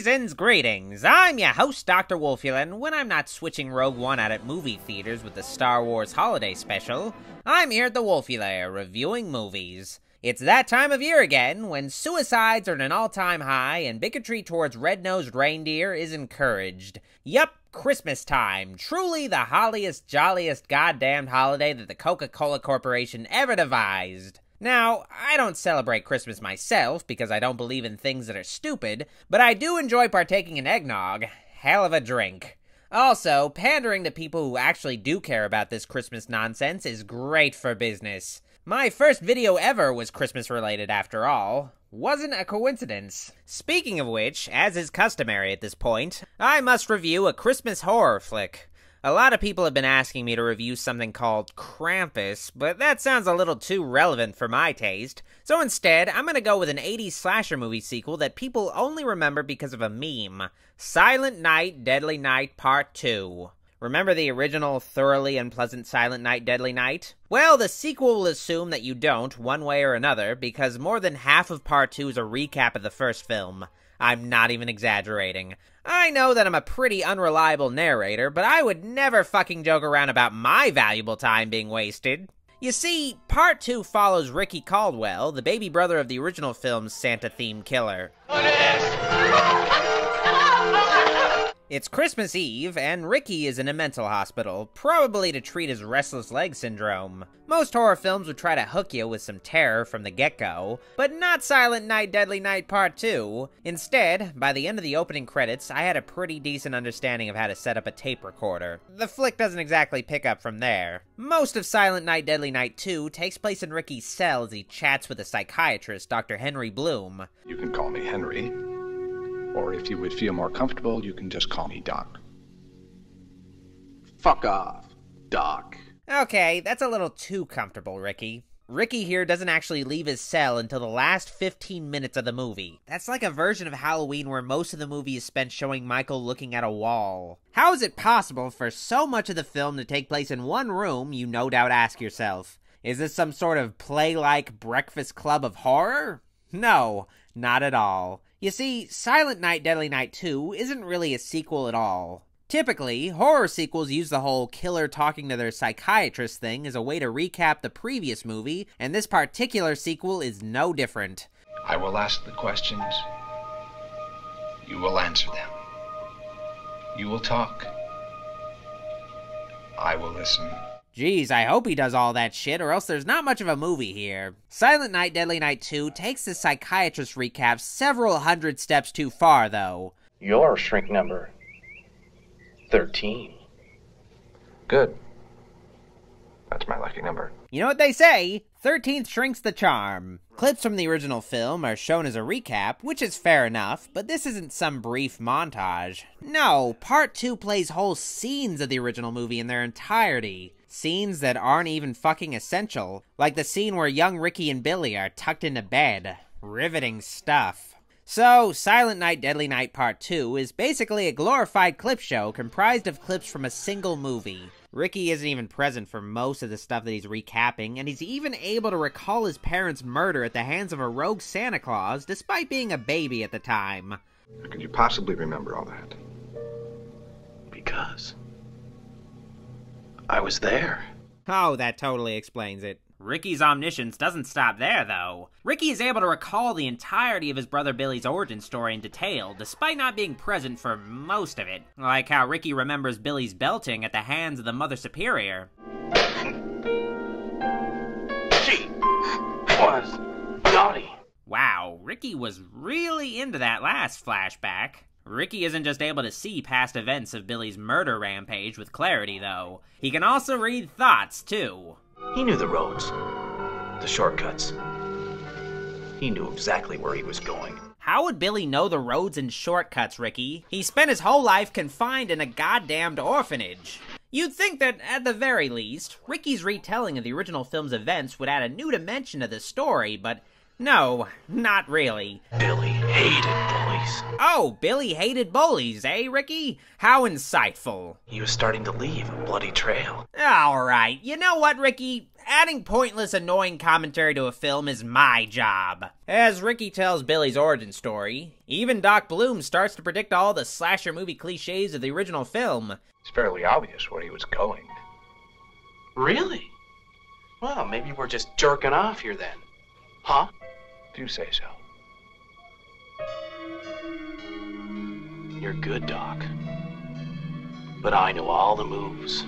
Season's greetings. I'm your host, Dr. Wolfula, and when I'm not switching Rogue One out at movie theaters with the Star Wars Holiday Special, I'm here at the Wolfula reviewing movies. It's that time of year again, when suicides are at an all-time high and bigotry towards red-nosed reindeer is encouraged. Yup, Christmas time. Truly the holliest, jolliest goddamned holiday that the Coca-Cola Corporation ever devised. Now, I don't celebrate Christmas myself because I don't believe in things that are stupid, but I do enjoy partaking in eggnog. Hell of a drink. Also, pandering to people who actually do care about this Christmas nonsense is great for business. My first video ever was Christmas related after all. Wasn't a coincidence. Speaking of which, as is customary at this point, I must review a Christmas horror flick. A lot of people have been asking me to review something called Krampus, but that sounds a little too relevant for my taste. So instead, I'm gonna go with an 80s slasher movie sequel that people only remember because of a meme. Silent Night, Deadly Night Part 2. Remember the original thoroughly unpleasant Silent Night, Deadly Night? Well, the sequel will assume that you don't, one way or another, because more than half of Part 2 is a recap of the first film. I'm not even exaggerating. I know that I'm a pretty unreliable narrator, but I would never fucking joke around about my valuable time being wasted. You see, Part 2 follows Ricky Caldwell, the baby brother of the original film's Santa-themed killer. It's Christmas Eve, and Ricky is in a mental hospital, probably to treat his restless leg syndrome. Most horror films would try to hook you with some terror from the get-go, but not Silent Night, Deadly Night Part 2. Instead, by the end of the opening credits, I had a pretty decent understanding of how to set up a tape recorder. The flick doesn't exactly pick up from there. Most of Silent Night, Deadly Night 2 takes place in Ricky's cell as he chats with a psychiatrist, Dr. Henry Bloom. You can call me Henry. Or if you would feel more comfortable, you can just call me Doc. Fuck off, Doc. Okay, that's a little too comfortable, Ricky. Ricky here doesn't actually leave his cell until the last 15 minutes of the movie. That's like a version of Halloween where most of the movie is spent showing Michael looking at a wall. How is it possible for so much of the film to take place in one room, you no doubt ask yourself? Is this some sort of play-like Breakfast Club of horror? No, not at all. You see, Silent Night, Deadly Night 2 isn't really a sequel at all. Typically, horror sequels use the whole killer talking to their psychiatrist thing as a way to recap the previous movie, and this particular sequel is no different. I will ask the questions. You will answer them. You will talk. I will listen. Geez, I hope he does all that shit, or else there's not much of a movie here. Silent Night, Deadly Night 2 takes the psychiatrist recap several hundred steps too far, though. You're shrink number 13. Good. That's my lucky number. You know what they say? 13th shrinks the charm. Clips from the original film are shown as a recap, which is fair enough, but this isn't some brief montage. No, Part 2 plays whole scenes of the original movie in their entirety. Scenes that aren't even fucking essential, like the scene where young Ricky and Billy are tucked into bed. Riveting stuff. So, Silent Night, Deadly Night Part 2 is basically a glorified clip show comprised of clips from a single movie. Ricky isn't even present for most of the stuff that he's recapping, and he's even able to recall his parents' murder at the hands of a rogue Santa Claus, despite being a baby at the time. How could you possibly remember all that? Because I was there. Oh, that totally explains it. Ricky's omniscience doesn't stop there, though. Ricky is able to recall the entirety of his brother Billy's origin story in detail, despite not being present for most of it. Like how Ricky remembers Billy's belting at the hands of the Mother Superior. She was naughty. Wow, Ricky was really into that last flashback. Ricky isn't just able to see past events of Billy's murder rampage with clarity, though. He can also read thoughts, too. He knew the roads, the shortcuts. He knew exactly where he was going. How would Billy know the roads and shortcuts, Ricky? He spent his whole life confined in a goddamned orphanage. You'd think that, at the very least, Ricky's retelling of the original film's events would add a new dimension to the story, but no, not really. Billy hated bullies. Oh, Billy hated bullies, eh, Ricky? How insightful. He was starting to leave a bloody trail. Alright, you know what, Ricky? Adding pointless, annoying commentary to a film is my job. As Ricky tells Billy's origin story, even Doc Bloom starts to predict all the slasher movie cliches of the original film. It's fairly obvious where he was going. Really? Well, maybe we're just jerking off here then. Huh? If you say so. You're good, Doc. But I know all the moves.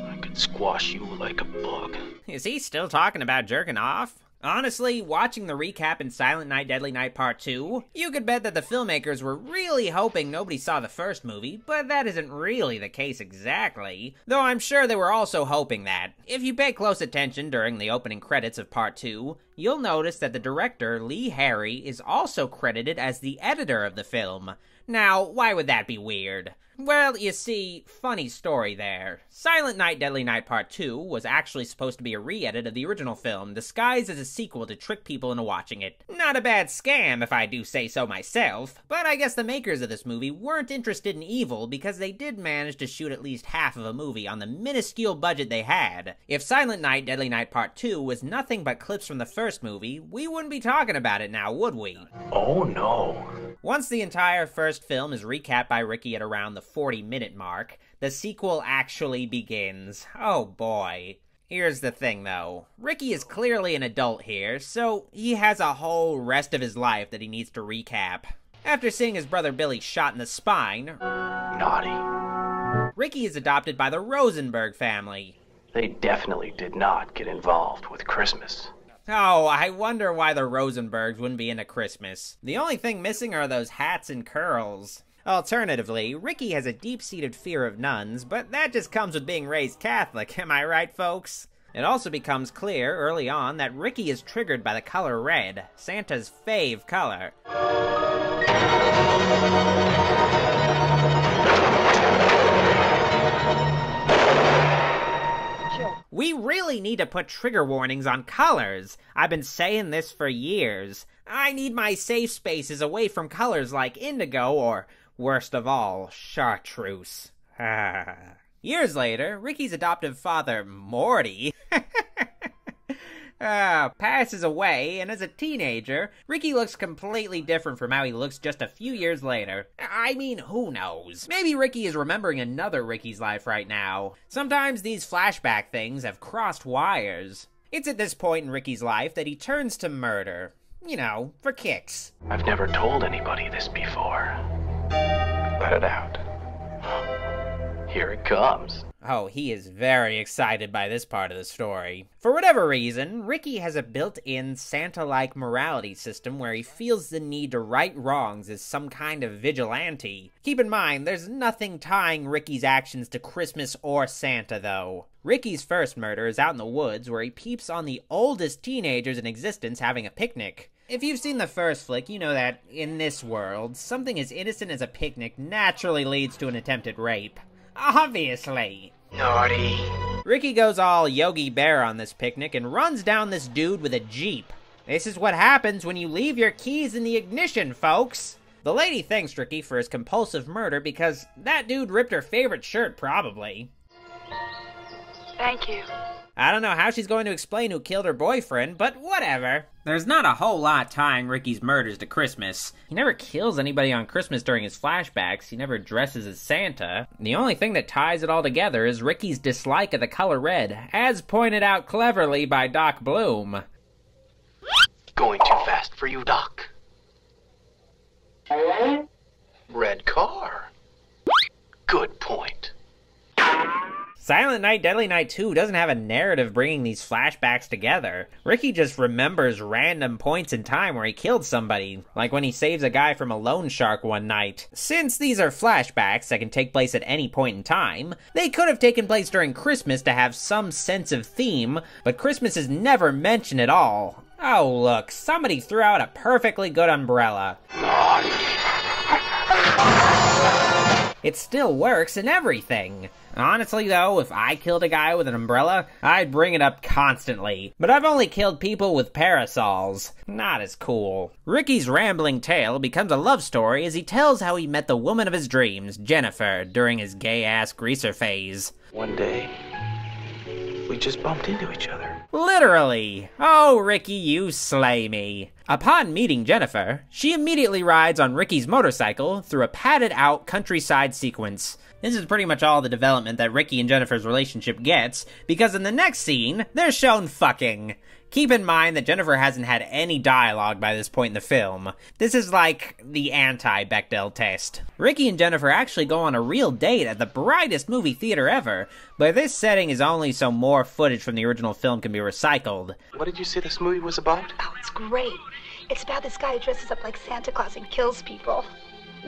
I could squash you like a bug. Is he still talking about jerking off? Honestly, watching the recap in Silent Night, Deadly Night Part 2, you could bet that the filmmakers were really hoping nobody saw the first movie, but that isn't really the case exactly. Though I'm sure they were also hoping that. If you pay close attention during the opening credits of Part 2, you'll notice that the director, Lee Harry, is also credited as the editor of the film. Now, why would that be weird? Well, you see, funny story there. Silent Night, Deadly Night Part 2 was actually supposed to be a re-edit of the original film, disguised as a sequel to trick people into watching it. Not a bad scam, if I do say so myself, but I guess the makers of this movie weren't interested in evil because they did manage to shoot at least half of a movie on the minuscule budget they had. If Silent Night, Deadly Night Part 2 was nothing but clips from the first movie, we wouldn't be talking about it now, would we? Oh no. Once the entire first film is recapped by Ricky at around the 40-minute mark, the sequel actually begins. Oh boy. Here's the thing though, Ricky is clearly an adult here, so he has a whole rest of his life that he needs to recap. After seeing his brother Billy shot in the spine, Naughty. Ricky is adopted by the Rosenberg family. They definitely did not get involved with Christmas. Oh, I wonder why the Rosenbergs wouldn't be into Christmas. The only thing missing are those hats and curls. Alternatively, Ricky has a deep-seated fear of nuns, but that just comes with being raised Catholic, am I right, folks? It also becomes clear early on that Ricky is triggered by the color red, Santa's fave color. We really need to put trigger warnings on colors. I've been saying this for years. I need my safe spaces away from colors like indigo or, worst of all, chartreuse. Years later, Ricky's adoptive father, Morty, passes away, and as a teenager, Ricky looks completely different from how he looks just a few years later. I mean, who knows? Maybe Ricky is remembering another Ricky's life right now. Sometimes these flashback things have crossed wires. It's at this point in Ricky's life that he turns to murder. You know, for kicks. I've never told anybody this before. Let it out. Here it comes. Oh, he is very excited by this part of the story. For whatever reason, Ricky has a built-in Santa-like morality system where he feels the need to right wrongs as some kind of vigilante. Keep in mind, there's nothing tying Ricky's actions to Christmas or Santa, though. Ricky's first murder is out in the woods where he peeps on the oldest teenagers in existence having a picnic. If you've seen the first flick, you know that, in this world, something as innocent as a picnic naturally leads to an attempted rape. Obviously. Naughty. Ricky goes all Yogi Bear on this picnic and runs down this dude with a Jeep. This is what happens when you leave your keys in the ignition, folks. The lady thanks Ricky for his compulsive murder because that dude ripped her favorite shirt, probably. Thank you. I don't know how she's going to explain who killed her boyfriend, but whatever. There's not a whole lot tying Ricky's murders to Christmas. He never kills anybody on Christmas during his flashbacks. He never dresses as Santa. The only thing that ties it all together is Ricky's dislike of the color red, as pointed out cleverly by Doc Bloom. Going too fast for you, Doc. Red car. Good point. Silent Night, Deadly Night 2 doesn't have a narrative bringing these flashbacks together. Ricky just remembers random points in time where he killed somebody, like when he saves a guy from a loan shark one night. Since these are flashbacks that can take place at any point in time, they could have taken place during Christmas to have some sense of theme, but Christmas is never mentioned at all. Oh look, somebody threw out a perfectly good umbrella. It still works and everything. Honestly though, if I killed a guy with an umbrella, I'd bring it up constantly. But I've only killed people with parasols. Not as cool. Ricky's rambling tale becomes a love story as he tells how he met the woman of his dreams, Jennifer, during his gay-ass greaser phase. One day, We just bumped into each other. Literally. Oh, Ricky, you slay me. Upon meeting Jennifer, she immediately rides on Ricky's motorcycle through a padded-out countryside sequence. This is pretty much all the development that Ricky and Jennifer's relationship gets, because in the next scene, they're shown fucking. Keep in mind that Jennifer hasn't had any dialogue by this point in the film. This is like the anti-Bechdel test. Ricky and Jennifer actually go on a real date at the brightest movie theater ever, but this setting is only so more footage from the original film can be recycled. What did you say this movie was about? Oh, it's great. It's about this guy who dresses up like Santa Claus and kills people.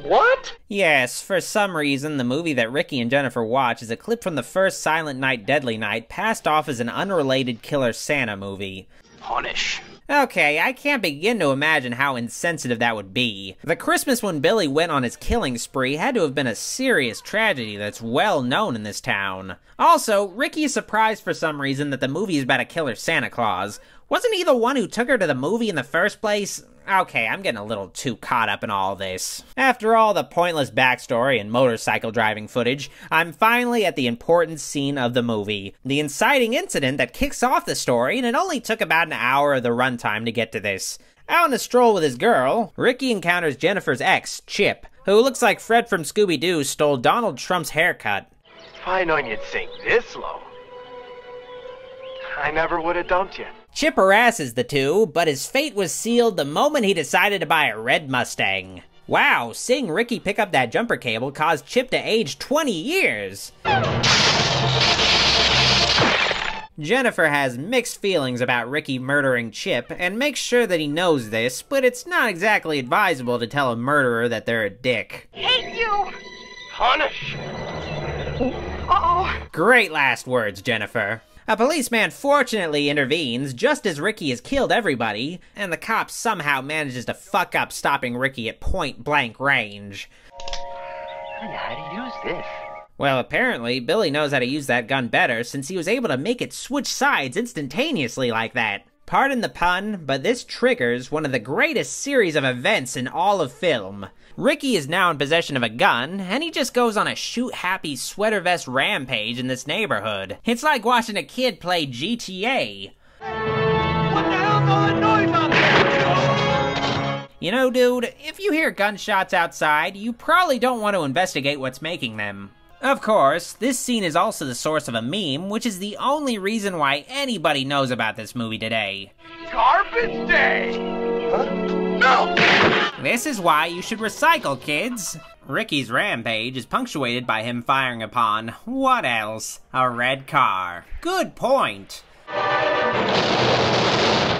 What? Yes, for some reason, the movie that Ricky and Jennifer watch is a clip from the first Silent Night, Deadly Night, passed off as an unrelated Killer Santa movie. Punish. Okay, I can't begin to imagine how insensitive that would be. The Christmas when Billy went on his killing spree had to have been a serious tragedy that's well known in this town. Also, Ricky is surprised for some reason that the movie is about a killer Santa Claus. Wasn't he the one who took her to the movie in the first place? Okay, I'm getting a little too caught up in all this. After all the pointless backstory and motorcycle driving footage, I'm finally at the important scene of the movie. The inciting incident that kicks off the story, and it only took about an hour of the runtime to get to this. Out on a stroll with his girl, Ricky encounters Jennifer's ex, Chip, who looks like Fred from Scooby-Doo stole Donald Trump's haircut. If I'd known you'd sink this low, I never would have dumped you. Chip harasses the two, but his fate was sealed the moment he decided to buy a red Mustang. Wow, seeing Ricky pick up that jumper cable caused Chip to age 20 years. Jennifer has mixed feelings about Ricky murdering Chip, and makes sure that he knows this, but it's not exactly advisable to tell a murderer that they're a dick. Hate you! Punish! Uh-oh. Great last words, Jennifer. A policeman fortunately intervenes just as Ricky has killed everybody, and the cop somehow manages to fuck up stopping Ricky at point-blank range. I don't know how to use this. Well, apparently, Billy knows how to use that gun better since he was able to make it switch sides instantaneously like that. Pardon the pun, but this triggers one of the greatest series of events in all of film. Ricky is now in possession of a gun, and he just goes on a shoot-happy sweater vest rampage in this neighborhood. It's like watching a kid play GTA. What the hell's all that noise out there? You know, dude, if you hear gunshots outside, you probably don't want to investigate what's making them. Of course, this scene is also the source of a meme, which is the only reason why anybody knows about this movie today. Garbage day! Huh? No! This is why you should recycle, kids. Ricky's rampage is punctuated by him firing upon, what else? A red car. Good point.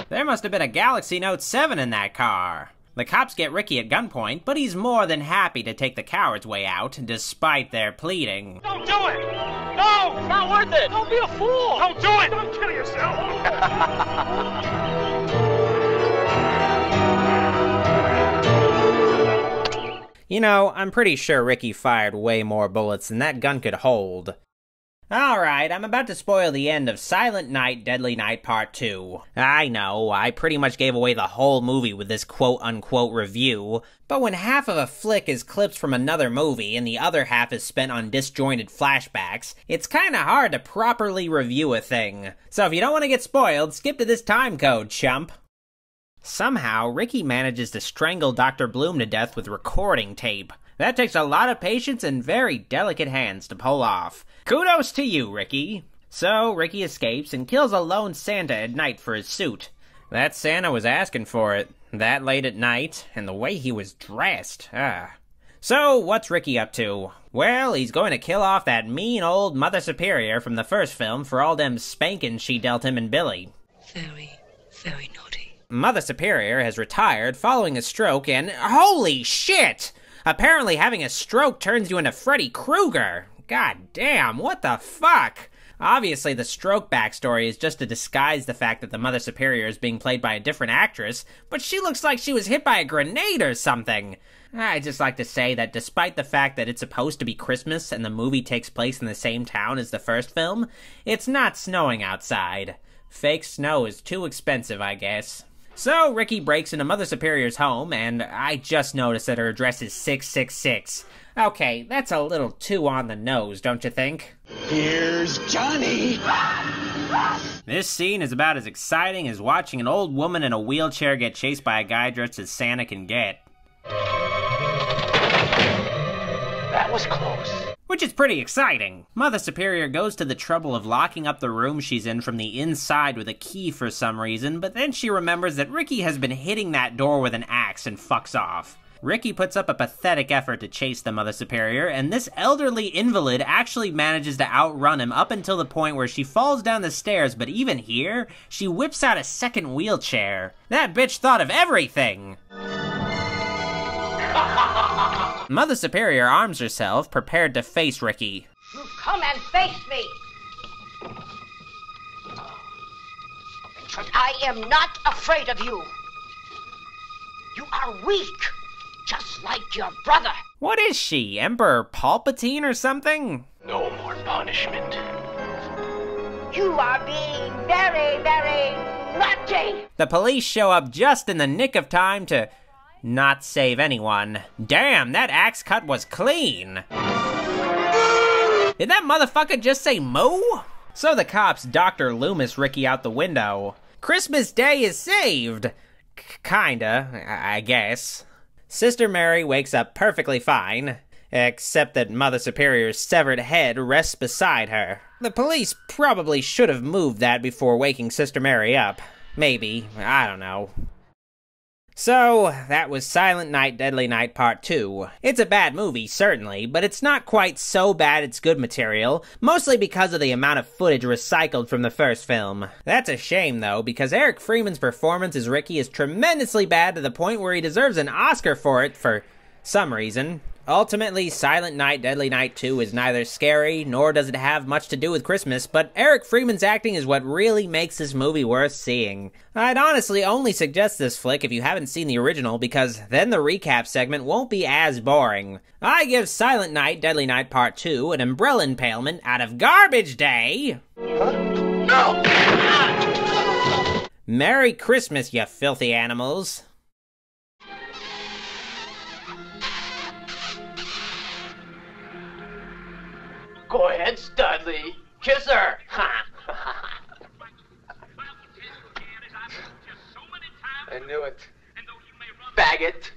There must have been a Galaxy Note 7 in that car. The cops get Ricky at gunpoint, but he's more than happy to take the coward's way out, despite their pleading. Don't do it! No! It's not worth it! Don't be a fool! Don't do it! Don't kill yourself! You know, I'm pretty sure Ricky fired way more bullets than that gun could hold. Alright, I'm about to spoil the end of Silent Night, Deadly Night Part 2. I know, I pretty much gave away the whole movie with this quote-unquote review, but when half of a flick is clips from another movie and the other half is spent on disjointed flashbacks, it's kinda hard to properly review a thing. So if you don't want to get spoiled, skip to this time code, chump. Somehow, Ricky manages to strangle Dr. Bloom to death with recording tape. That takes a lot of patience and very delicate hands to pull off. Kudos to you, Ricky. So, Ricky escapes and kills a lone Santa at night for his suit. That Santa was asking for it. That late at night, and the way he was dressed. So, what's Ricky up to? Well, he's going to kill off that mean old Mother Superior from the first film for all them spankings she dealt him and Billy. Very, very naughty. Mother Superior has retired following a stroke and— holy shit! Apparently having a stroke turns you into Freddy Krueger. God damn, what the fuck? Obviously the stroke backstory is just to disguise the fact that the Mother Superior is being played by a different actress, but she looks like she was hit by a grenade or something. I'd just like to say that despite the fact that it's supposed to be Christmas and the movie takes place in the same town as the first film, it's not snowing outside. Fake snow is too expensive, I guess. So Ricky breaks into Mother Superior's home, and I just noticed that her address is 666. Okay, that's a little too on the nose, don't you think? Here's Johnny! This scene is about as exciting as watching an old woman in a wheelchair get chased by a guy dressed as Santa can get. That was close. Which is pretty exciting. Mother Superior goes to the trouble of locking up the room she's in from the inside with a key for some reason, but then she remembers that Ricky has been hitting that door with an axe and fucks off. Ricky puts up a pathetic effort to chase the Mother Superior, and this elderly invalid actually manages to outrun him up until the point where she falls down the stairs, but even here, she whips out a second wheelchair. That bitch thought of everything! Mother Superior arms herself, prepared to face Ricky. You come and face me! I am not afraid of you. You are weak, just like your brother. What is she, Emperor Palpatine or something? No more punishment. You are being very, very naughty. The police show up just in the nick of time to not save anyone. Damn, that axe cut was clean. Did that motherfucker just say moo? So the cops Dr. Loomis Ricky out the window. Christmas Day is saved. Kinda, I guess. Sister Mary wakes up perfectly fine, except that Mother Superior's severed head rests beside her. The police probably should have moved that before waking Sister Mary up. Maybe, I don't know. So, that was Silent Night, Deadly Night Part 2. It's a bad movie, certainly, but it's not quite so bad it's good material, mostly because of the amount of footage recycled from the first film. That's a shame, though, because Eric Freeman's performance as Ricky is tremendously bad to the point where he deserves an Oscar for it for some reason. Ultimately, Silent Night, Deadly Night 2 is neither scary, nor does it have much to do with Christmas, but Eric Freeman's acting is what really makes this movie worth seeing. I'd honestly only suggest this flick if you haven't seen the original, because then the recap segment won't be as boring. I give Silent Night, Deadly Night Part 2 an umbrella impalement out of Garbage Day! No! Merry Christmas, you filthy animals! Go ahead, Studley. Kiss her. I knew it. Faggot.